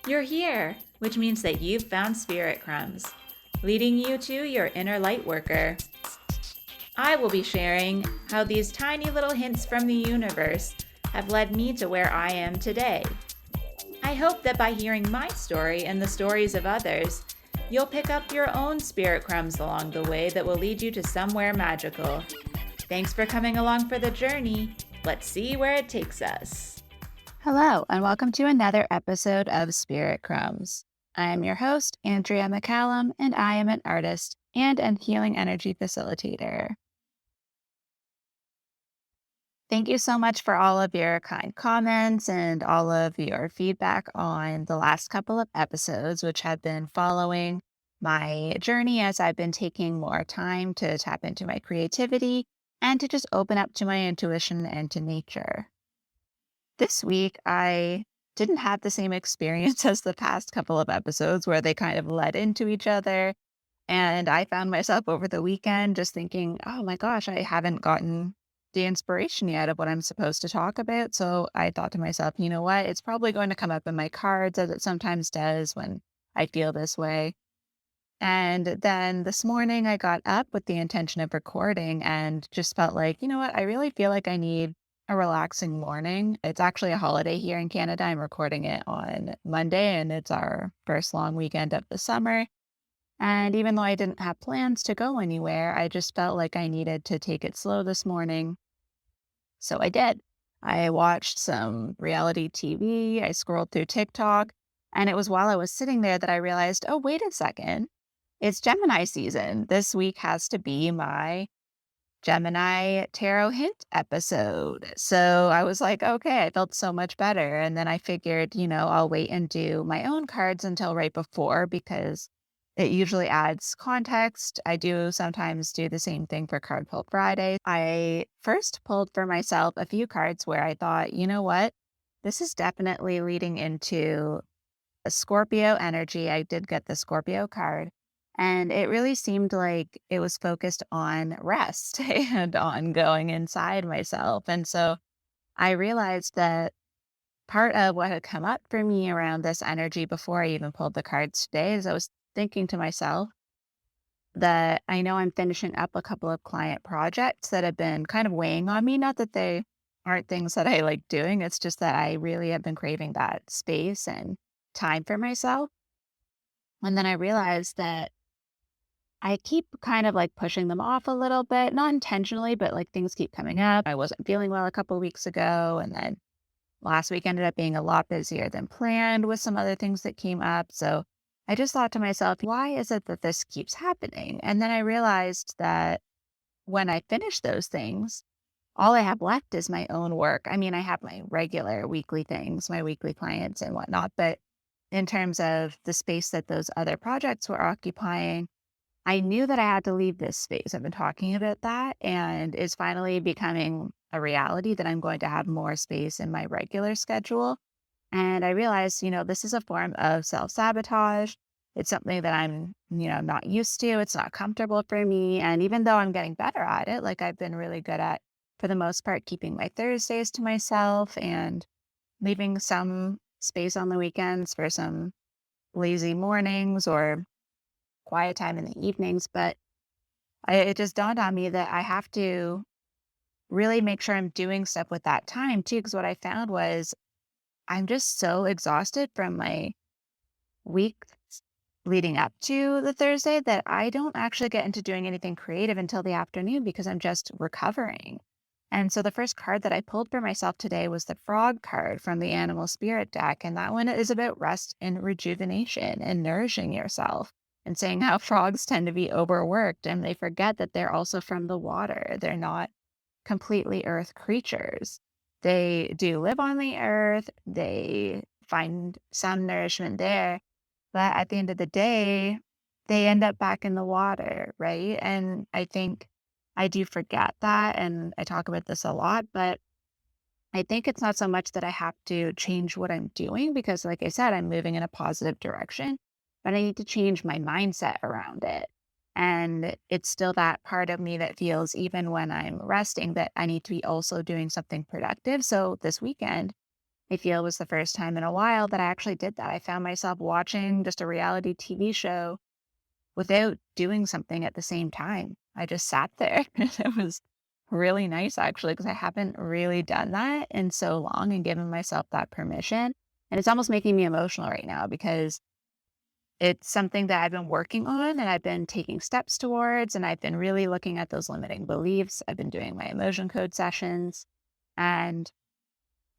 You're here, which means that you've found spirit crumbs, leading you to your inner light worker. I will be sharing how these tiny little hints from the universe have led me to where I am today. I hope that by hearing my story and the stories of others, you'll pick up your own spirit crumbs along the way that will lead you to somewhere magical. Thanks for coming along for the journey. Let's see where it takes us. Hello, and welcome to another episode of Spirit Crumbs. I am your host, Andrea McCallum, and I am an artist and a healing energy facilitator. Thank you so much for all of your kind comments and all of your feedback on the last couple of episodes, which have been following my journey as I've been taking more time to tap into my creativity and to just open up to my intuition and to nature. This week, I didn't have the same experience as the past couple of episodes where they kind of led into each other. And I found myself over the weekend just thinking, oh my gosh, I haven't gotten the inspiration yet of what I'm supposed to talk about. So I thought to myself, you know what? It's probably going to come up in my cards as it sometimes does when I feel this way. And then this morning I got up with the intention of recording and just felt like, you know what? I really feel like I need a relaxing morning. It's actually a holiday here in Canada. I'm recording it on Monday and it's our first long weekend of the summer. And even though I didn't have plans to go anywhere, I just felt like I needed to take it slow this morning. So I did. I watched some reality TV. I scrolled through TikTok. And it was while I was sitting there that I realized, oh, wait a second. It's Gemini season. This week has to be my Gemini Tarot hint episode. So I was like, okay, I felt so much better. And then I figured, I'll wait and do my own cards until right before because it usually adds context. I do sometimes do the same thing for Card Pull Friday. I first pulled for myself a few cards where I thought, you know what? This is definitely leading into a Scorpio energy. I did get the Scorpio card. And it really seemed like it was focused on rest and on going inside myself. And so I realized that part of what had come up for me around this energy before I even pulled the cards today is I was thinking to myself that I know I'm finishing up a couple of client projects that have been kind of weighing on me. Not that they aren't things that I like doing, it's just that I really have been craving that space and time for myself. And then I realized that I keep kind of like pushing them off a little bit, not intentionally, but like things keep coming up. I wasn't feeling well a couple weeks ago. And then last week ended up being a lot busier than planned with some other things that came up. So I just thought to myself, why is it that this keeps happening? And then I realized that when I finish those things, all I have left is my own work. I mean, I have my regular weekly things, my weekly clients and whatnot. But in terms of the space that those other projects were occupying, I knew that I had to leave this space. I've been talking about that, and it's finally becoming a reality that I'm going to have more space in my regular schedule. And I realized, this is a form of self-sabotage. It's something that I'm, not used to. It's not comfortable for me. And even though I'm getting better at it, like I've been really good at, for the most part, keeping my Thursdays to myself and leaving some space on the weekends for some lazy mornings or quiet time in the evenings, but it just dawned on me that I have to really make sure I'm doing stuff with that time too. Because what I found was I'm just so exhausted from my week leading up to the Thursday that I don't actually get into doing anything creative until the afternoon because I'm just recovering. And so the first card that I pulled for myself today was the frog card from the animal spirit deck. And that one is about rest and rejuvenation and nourishing yourself and saying how frogs tend to be overworked and they forget that they're also from the water. They're not completely earth creatures. They do live on the earth. They find some nourishment there. But at the end of the day, they end up back in the water, right? And I think I do forget that. And I talk about this a lot, but I think it's not so much that I have to change what I'm doing because, like I said, I'm moving in a positive direction, but I need to change my mindset around it. And it's still that part of me that feels, even when I'm resting, that I need to be also doing something productive. So this weekend, I feel it was the first time in a while that I actually did that. I found myself watching just a reality TV show without doing something at the same time. I just sat there. It was really nice actually, because I haven't really done that in so long and given myself that permission. And it's almost making me emotional right now because it's something that I've been working on and I've been taking steps towards, and I've been really looking at those limiting beliefs. I've been doing my emotion code sessions, and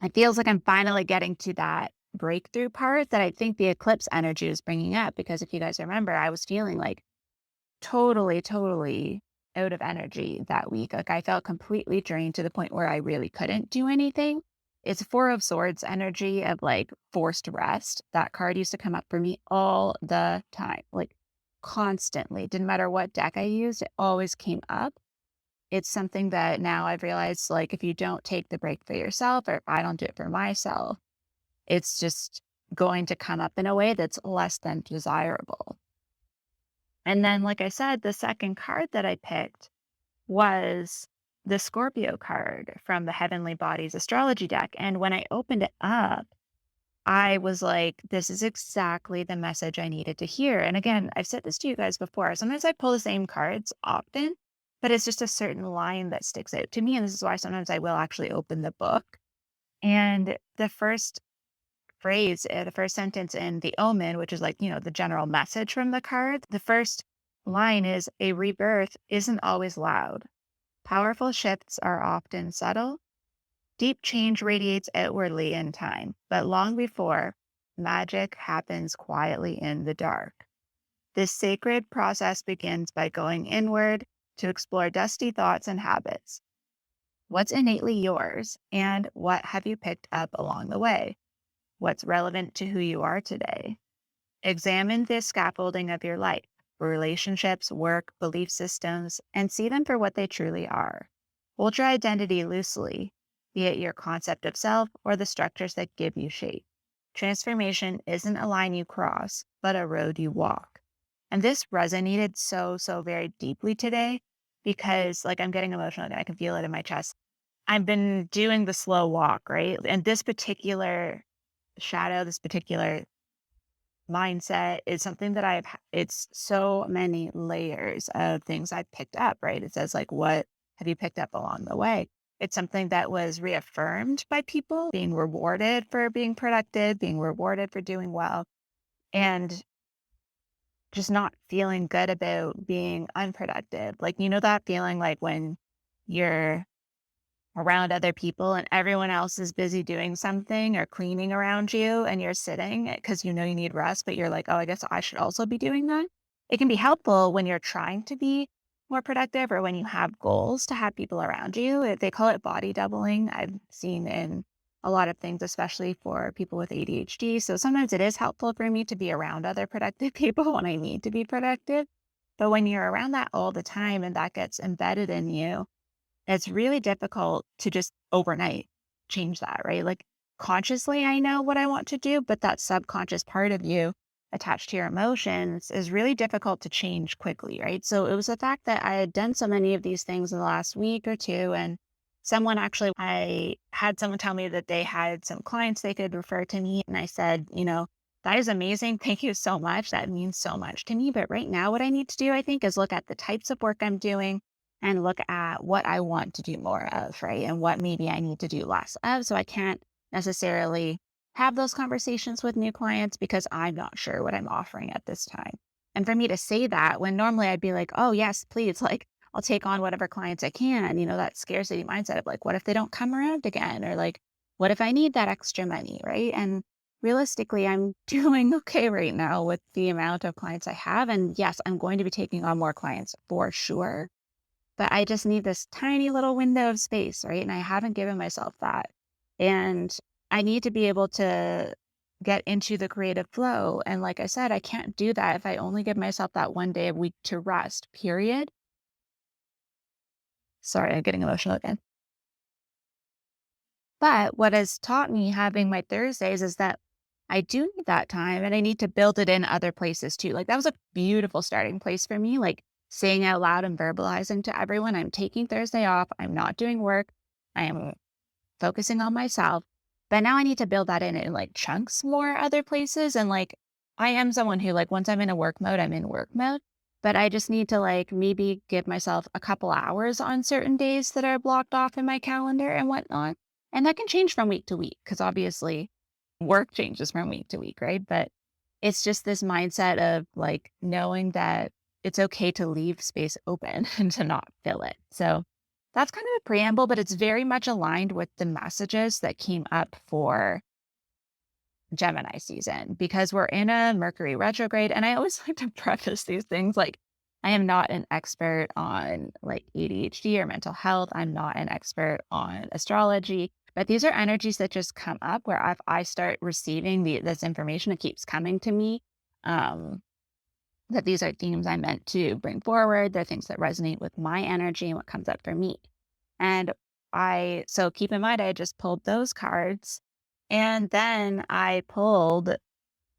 it feels like I'm finally getting to that breakthrough part that I think the eclipse energy is bringing up. Because if you guys remember, I was feeling like totally out of energy that week. Like I felt completely drained to the point where I really couldn't do anything. It's Four of Swords energy of like forced rest. That card used to come up for me all the time, like constantly. Didn't matter what deck I used, it always came up. It's something that now I've realized, like, if you don't take the break for yourself, or if I don't do it for myself, it's just going to come up in a way that's less than desirable. And then, like I said, the second card that I picked was the Scorpio card from the Heavenly Bodies astrology deck. And when I opened it up, I was like, this is exactly the message I needed to hear. And again, I've said this to you guys before. Sometimes I pull the same cards often, but it's just a certain line that sticks out to me. And this is why sometimes I will actually open the book. And the first phrase, the first sentence in the omen, which is like, the general message from the card, the first line is, a rebirth isn't always loud. Powerful shifts are often subtle. Deep change radiates outwardly in time, but long before, magic happens quietly in the dark. This sacred process begins by going inward to explore dusty thoughts and habits. What's innately yours, and what have you picked up along the way? What's relevant to who you are today? Examine this scaffolding of your life, relationships, work, belief systems, and see them for what they truly are. Hold your identity loosely, be it your concept of self or the structures that give you shape. Transformation isn't a line you cross, but a road you walk. And this resonated so very deeply today because, like, I'm getting emotional again. I can feel it in my chest. I've been doing the slow walk, right? And this particular shadow, this particular mindset is something that it's so many layers of things I've picked up, right? It says, like, what have you picked up along the way? It's something that was reaffirmed by people, being rewarded for being productive, being rewarded for doing well, and just not feeling good about being unproductive. Like, that feeling like when you're around other people and everyone else is busy doing something or cleaning around you and you're sitting because you need rest, but you're like, oh, I guess I should also be doing that. It can be helpful when you're trying to be more productive or when you have goals to have people around you. They call it body doubling. I've seen in a lot of things, especially for people with ADHD. So sometimes it is helpful for me to be around other productive people when I need to be productive. But when you're around that all the time and that gets embedded in you, it's really difficult to just overnight change that, right? Like, consciously, I know what I want to do, but that subconscious part of you attached to your emotions is really difficult to change quickly, right? So it was the fact that I had done so many of these things in the last week or two. And I had someone tell me that they had some clients they could refer to me. And I said, that is amazing. Thank you so much. That means so much to me. But right now, what I need to do, I think, is look at the types of work I'm doing and look at what I want to do more of, right? And what maybe I need to do less of. So I can't necessarily have those conversations with new clients because I'm not sure what I'm offering at this time. And for me to say that when normally I'd be like, oh, yes, please, like, I'll take on whatever clients I can, that scarcity mindset of like, what if they don't come around again? Or like, what if I need that extra money, right? And realistically, I'm doing okay right now with the amount of clients I have. And yes, I'm going to be taking on more clients for sure. But I just need this tiny little window of space, right? And I haven't given myself that. And I need to be able to get into the creative flow. And like I said, I can't do that if I only give myself that one day a week to rest, period. Sorry, I'm getting emotional again. But what has taught me having my Thursdays is that I do need that time and I need to build it in other places too. Like, that was a beautiful starting place for me, like saying out loud and verbalizing to everyone, I'm taking Thursday off. I'm not doing work. I am focusing on myself. But now I need to build that in like chunks more other places. And like, I am someone who like, once I'm in a work mode, I'm in work mode. But I just need to like maybe give myself a couple hours on certain days that are blocked off in my calendar and whatnot. And that can change from week to week because obviously work changes from week to week, right? But it's just this mindset of like knowing that it's okay to leave space open and to not fill it. So that's kind of a preamble, but it's very much aligned with the messages that came up for Gemini season because we're in a Mercury retrograde. And I always like to preface these things like, I am not an expert on like ADHD or mental health. I'm not an expert on astrology, but these are energies that just come up where if I start receiving this information, it keeps coming to me. Um, that these are themes I meant to bring forward. They're things that resonate with my energy and what comes up for me. And so keep in mind, I just pulled those cards. And then I pulled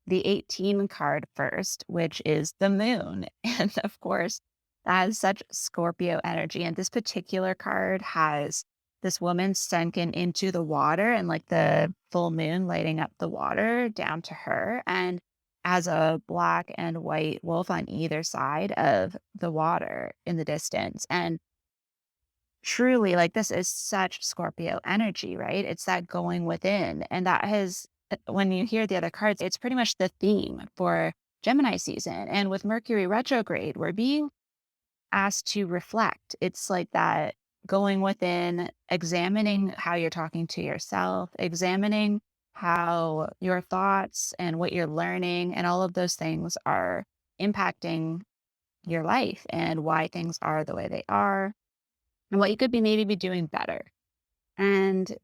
the 18 card first, which is the moon. And of course, that has such Scorpio energy. And this particular card has this woman sunken into the water and like the full moon lighting up the water down to her. And as a black and white wolf on either side of the water in the distance. And truly, like, this is such Scorpio energy, right? It's that going within. And that has, when you hear the other cards, it's pretty much the theme for Gemini season. And with Mercury retrograde, we're being asked to reflect. It's like that going within, examining how you're talking to yourself, examining how your thoughts and what you're learning and all of those things are impacting your life and why things are the way they are and what you could be maybe be doing better. And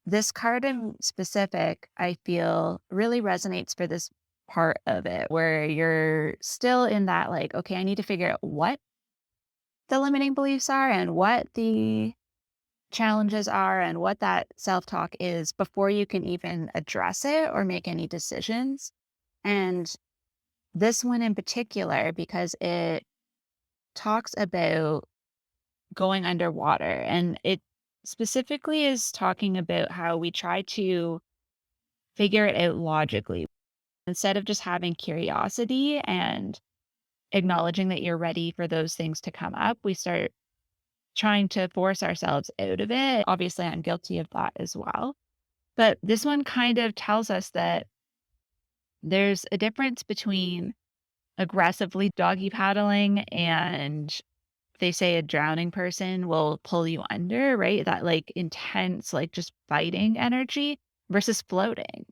this card in specific, I feel really resonates for this part of it where you're still in that like, okay, I need to figure out what the limiting beliefs are and what the challenges are and what that self-talk is before you can even address it or make any decisions. And this one in particular, because it talks about going underwater. And it specifically is talking about how we try to figure it out logically instead of just having curiosity and acknowledging that you're ready for those things to come up. We start trying to force ourselves out of it. Obviously, I'm guilty of that as well. But this one kind of tells us that there's a difference between aggressively doggy paddling and they say a drowning person will pull you under, right? That like intense, like just fighting energy versus floating.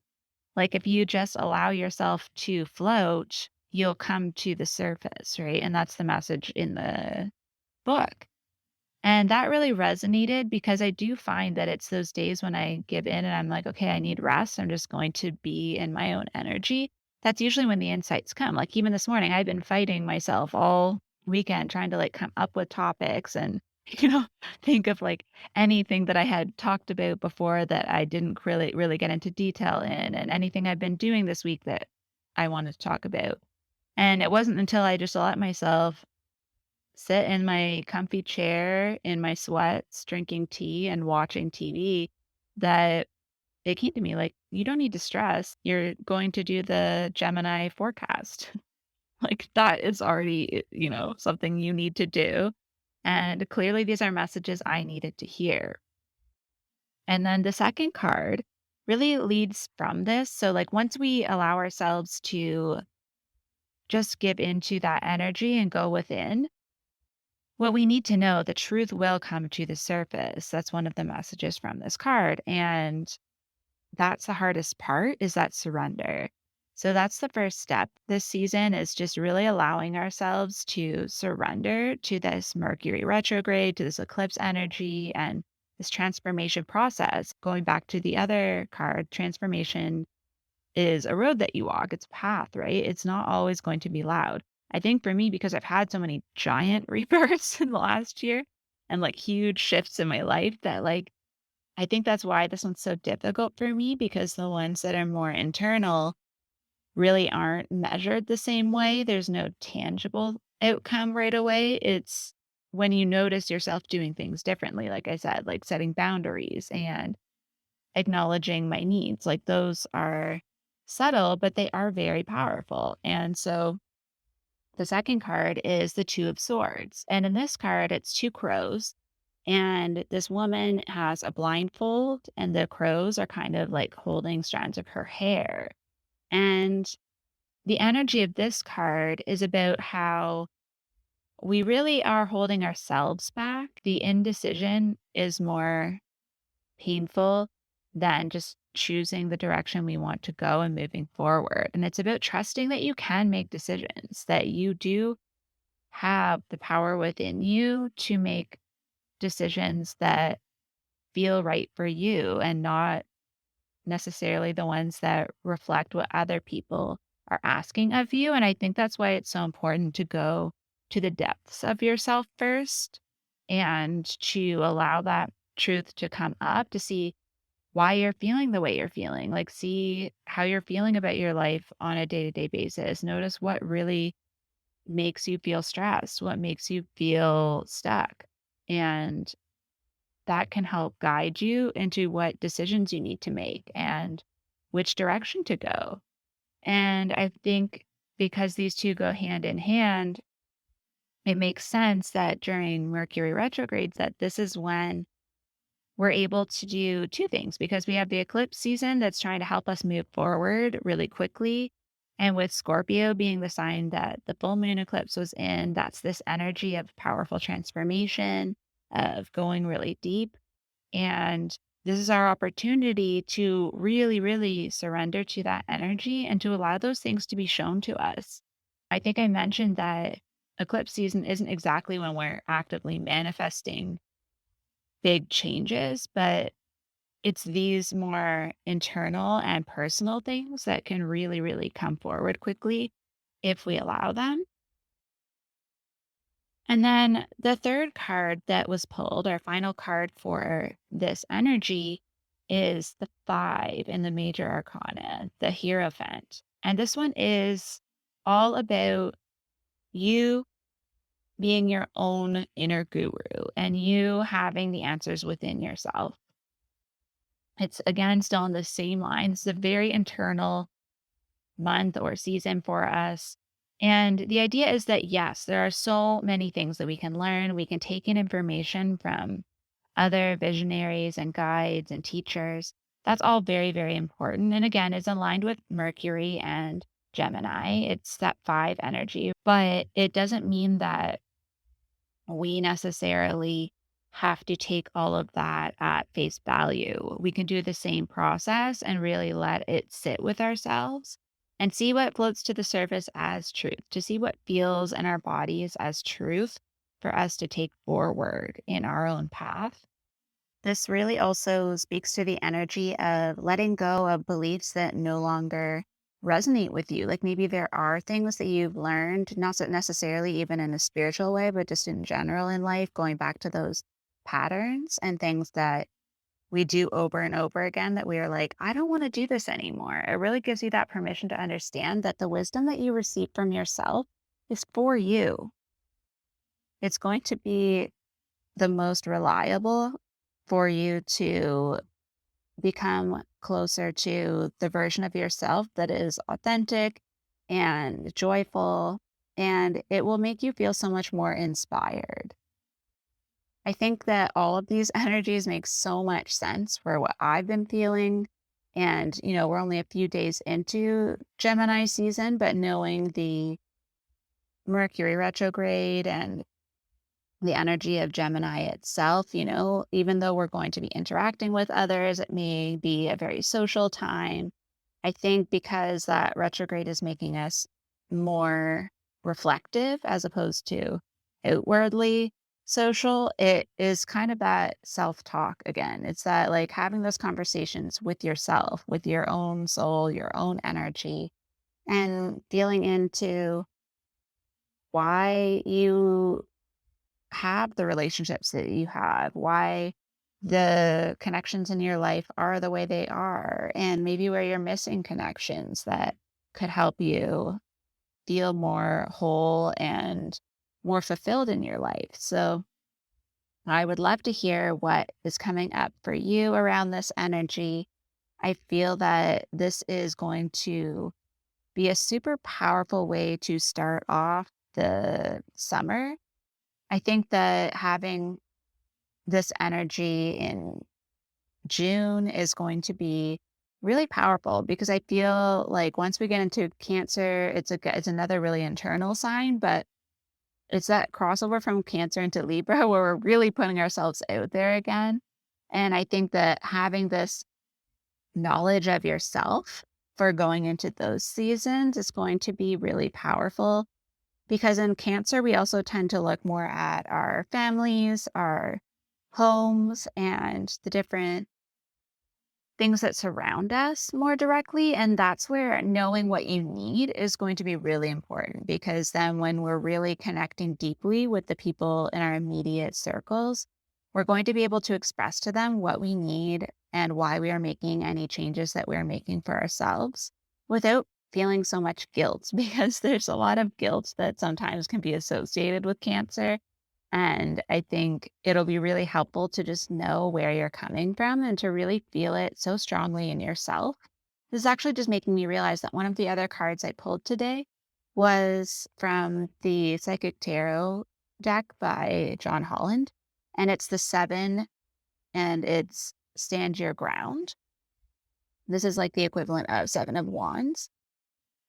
Like if you just allow yourself to float, you'll come to the surface, right? And that's the message in the book. And that really resonated because I do find that it's those days when I give in and I'm like, okay, I need rest. I'm just going to be in my own energy. That's usually when the insights come. Like even this morning, I've been fighting myself all weekend trying to like come up with topics and, you know, think of like anything that I had talked about before that I didn't really get into detail in and anything I've been doing this week that I wanted to talk about. And it wasn't until I just let myself sit in my comfy chair in my sweats, drinking tea and watching TV, that it came to me like, you don't need to stress. You're going to do the Gemini forecast. Like that is already, something you need to do. And clearly these are messages I needed to hear. And then the second card really leads from this. So like once we allow ourselves to just give into that energy and go within, what we need to know, the truth will come to the surface. That's one of the messages from this card. And that's the hardest part is that surrender. So that's the first step this season is just really allowing ourselves to surrender to this Mercury retrograde, to this eclipse energy and this transformation process. Going back to the other card, transformation is a road that you walk. It's a path, right? It's not always going to be loud. I think for me, because I've had so many giant rebirths in the last year and like huge shifts in my life that like, I think that's why this one's so difficult for me because the ones that are more internal really aren't measured the same way. There's no tangible outcome right away. It's when you notice yourself doing things differently, like I said, like setting boundaries and acknowledging my needs. Like those are subtle, but they are very powerful. And so the second card is the Two of Swords. And in this card, it's two crows. And this woman has a blindfold, and the crows are kind of like holding strands of her hair. And the energy of this card is about how we really are holding ourselves back. The indecision is more painful than just choosing the direction we want to go and moving forward. And it's about trusting that you can make decisions, that you do have the power within you to make decisions that feel right for you and not necessarily the ones that reflect what other people are asking of you. And I think that's why it's so important to go to the depths of yourself first and to allow that truth to come up to see why you're feeling the way you're feeling. Like, see how you're feeling about your life on a day to day basis. Notice what really makes you feel stressed, what makes you feel stuck. And that can help guide you into what decisions you need to make and which direction to go. And I think because these two go hand in hand, it makes sense that during Mercury retrogrades that this is when we're able to do two things because we have the eclipse season that's trying to help us move forward really quickly. And with Scorpio being the sign that the full moon eclipse was in, that's this energy of powerful transformation, of going really deep. And this is our opportunity to really, really surrender to that energy and to allow those things to be shown to us. I think I mentioned that eclipse season isn't exactly when we're actively manifesting big changes, but it's these more internal and personal things that can really, really come forward quickly if we allow them. And then the third card that was pulled, our final card for this energy, is the five in the major arcana, the Hierophant. And this one is all about you being your own inner guru and you having the answers within yourself. It's again still on the same line. It's a very internal month or season for us. And the idea is that, yes, there are so many things that we can learn. We can take in information from other visionaries and guides and teachers. That's all very, very important. And again, it's aligned with Mercury and Gemini. It's that five energy, but it doesn't mean that we necessarily have to take all of that at face value. We can do the same process and really let it sit with ourselves and see what floats to the surface as truth, to see what feels in our bodies as truth for us to take forward in our own path. This really also speaks to the energy of letting go of beliefs that no longer resonate with you. Like maybe there are things that you've learned, not so necessarily even in a spiritual way, but just in general in life, going back to those patterns and things that we do over and over again that we are like, I don't want to do this anymore. It really gives you that permission to understand that the wisdom that you receive from yourself is for you. It's going to be the most reliable for you to become closer to the version of yourself that is authentic and joyful, and it will make you feel so much more inspired. I think that all of these energies make so much sense for what I've been feeling. And, we're only a few days into Gemini season, but knowing the Mercury retrograde and the energy of Gemini itself, even though we're going to be interacting with others, it may be a very social time. I think because that retrograde is making us more reflective as opposed to outwardly social, it is kind of that self talk again. It's that like having those conversations with yourself, with your own soul, your own energy, and feeling into why you have the relationships that you have, why the connections in your life are the way they are, and maybe where you're missing connections that could help you feel more whole and more fulfilled in your life. So I would love to hear what is coming up for you around this energy. I feel that this is going to be a super powerful way to start off the summer. I think that having this energy in June is going to be really powerful because I feel like once we get into Cancer, it's another really internal sign, but it's that crossover from Cancer into Libra where we're really putting ourselves out there again. And I think that having this knowledge of yourself for going into those seasons is going to be really powerful because in Cancer, we also tend to look more at our families, our homes, and the different things that surround us more directly. And that's where knowing what you need is going to be really important because then when we're really connecting deeply with the people in our immediate circles, we're going to be able to express to them what we need and why we are making any changes that we're making for ourselves without feeling so much guilt because there's a lot of guilt that sometimes can be associated with Cancer. And I think it'll be really helpful to just know where you're coming from and to really feel it so strongly in yourself. This is actually just making me realize that one of the other cards I pulled today was from the Psychic Tarot deck by John Holland. And it's the seven and it's stand your ground. This is like the equivalent of Seven of Wands.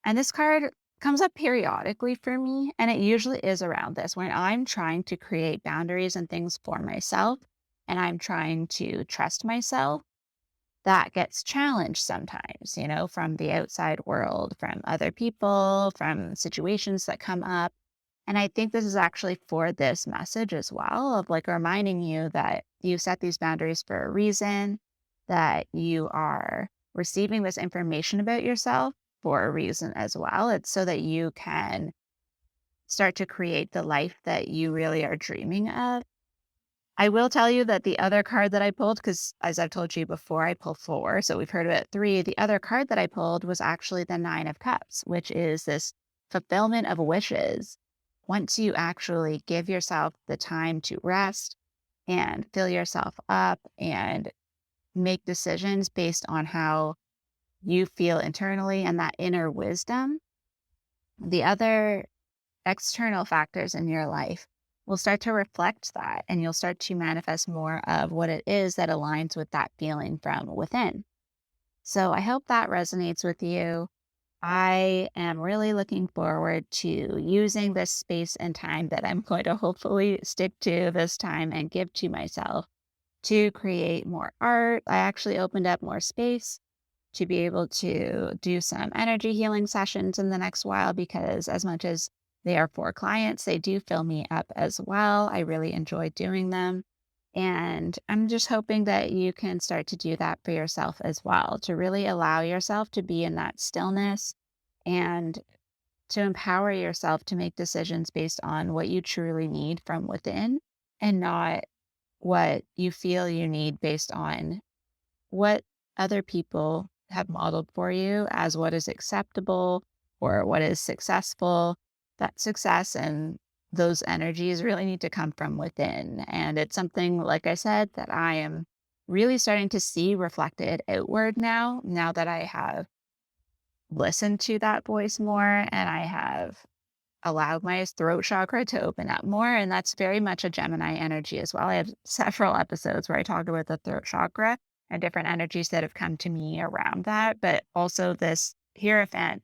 And this card comes up periodically for me, and it usually is around this when I'm trying to create boundaries and things for myself, and I'm trying to trust myself. That gets challenged sometimes, from the outside world, from other people, from situations that come up. And I think this is actually for this message as well of like reminding you that you set these boundaries for a reason, that you are receiving this information about yourself for a reason as well. It's so that you can start to create the life that you really are dreaming of. I will tell you that the other card that I pulled, because as I've told you before, I pull four. So we've heard about three. The other card that I pulled was actually the Nine of Cups, which is this fulfillment of wishes. Once you actually give yourself the time to rest and fill yourself up and make decisions based on how you feel internally and that inner wisdom, the other external factors in your life will start to reflect that and you'll start to manifest more of what it is that aligns with that feeling from within. So I hope that resonates with you. I am really looking forward to using this space and time that I'm going to hopefully stick to this time and give to myself to create more art. I actually opened up more space to be able to do some energy healing sessions in the next while because as much as they are for clients, they do fill me up as well. I really enjoy doing them. And I'm just hoping that you can start to do that for yourself as well, to really allow yourself to be in that stillness and to empower yourself to make decisions based on what you truly need from within and not what you feel you need based on what other people have modeled for you as what is acceptable or what is successful. That success and those energies really need to come from within. And it's something, like I said, that I am really starting to see reflected outward now that I have listened to that voice more and I have allowed my throat chakra to open up more. And that's very much a Gemini energy as well. I have several episodes where I talk about the throat chakra and different energies that have come to me around that. But also this Hierophant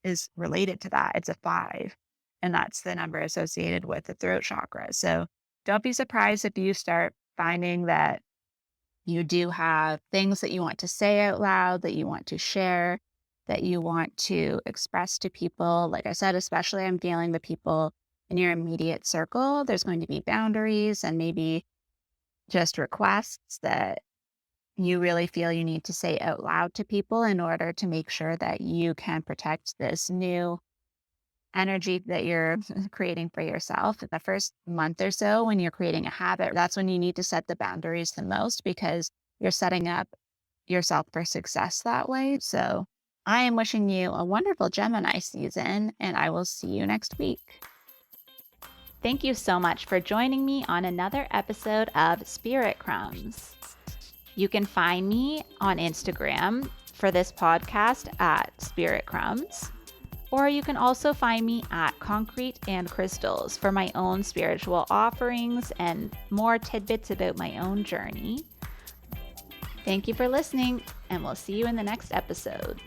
is related to that. It's a 5, and that's the number associated with the throat chakra. So don't be surprised if you start finding that you do have things that you want to say out loud, that you want to share, that you want to express to people. Like I said, especially I'm feeling the people in your immediate circle. There's going to be boundaries and maybe just requests that you really feel you need to say out loud to people in order to make sure that you can protect this new energy that you're creating for yourself. In the first month or so, when you're creating a habit, that's when you need to set the boundaries the most because you're setting up yourself for success that way. So I am wishing you a wonderful Gemini season, and I will see you next week. Thank you so much for joining me on another episode of Spirit Crumbs. You can find me on Instagram for this podcast at Spirit Crumbs, or you can also find me at Concrete and Crystals for my own spiritual offerings and more tidbits about my own journey. Thank you for listening, and we'll see you in the next episode.